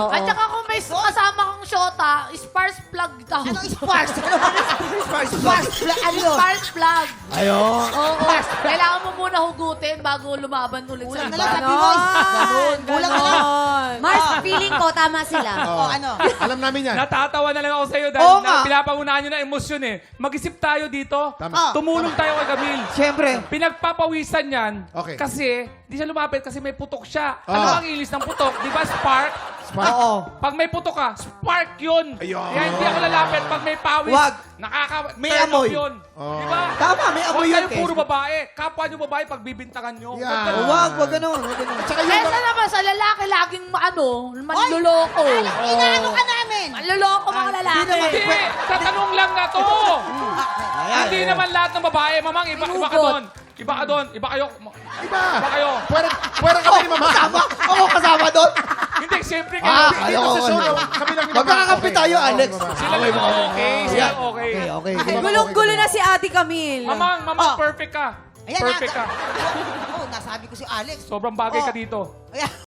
Oo. At saka kung may kasama kang shota, sparks plug daw. Anong sparks? Sparks. Ano yun? Sparks plug. Ayun. Oo. Kailangan mo muna hugutin bago lumaban ulit sa Kulang na iba. lang, Happy Boys. Kulang na lang. Mars, feeling ko, tama sila. Oh, ano? Alam namin yan. Natatawa na lang ako sa iyo dahil Oo nga. pinapangunahan nyo na emosyon eh. Mag-isip tayo dito. Tama. Tumulong tayo kay Camille. Siyempre. Pinagpapawisan yan Okay. kasi di siya lumapit kasi may putok siya. Ah. Ano ang ilis ng putok? Di ba spark? Oo. Pag may putok ka, spark yun. Ayun. Kaya hindi ako lalapit. Pag may pawis, Wag. may May amoy. yun. Oh. Di ba? Tama, may amoy Huwag yun, kayong puro babae. Kapwa nyo babae pag bibintangan nyo. Yeah. Huwag ganun. Wag ganun. Wag ganun. Tsaka yung... Kesa naman sa lalaki, laging manluloko. Inaano ka namin? Manluloko mga lalaki. Hindi, tatanong lang na to. Hindi Ayan. naman lahat ng babae. Mamang, iba ka doon. Iba ka doon. Iba kayo. Iba. Iba kayo. Pwera kami ni Mama. Ako kasama doon. Hindi, siyempre Ah, kayo. Dito sa show, kami lang ni Mama. Magkakakampi Okay. tayo, Alex. Sila lang okay. Sila okay. Okay. Gulong-gulo na si Ate Camille. Mamang, perfect ka. Ayan, Perfect ka. Oh, nasabi ko si Alex. Sobrang bagay Oh. ka dito. Ayan.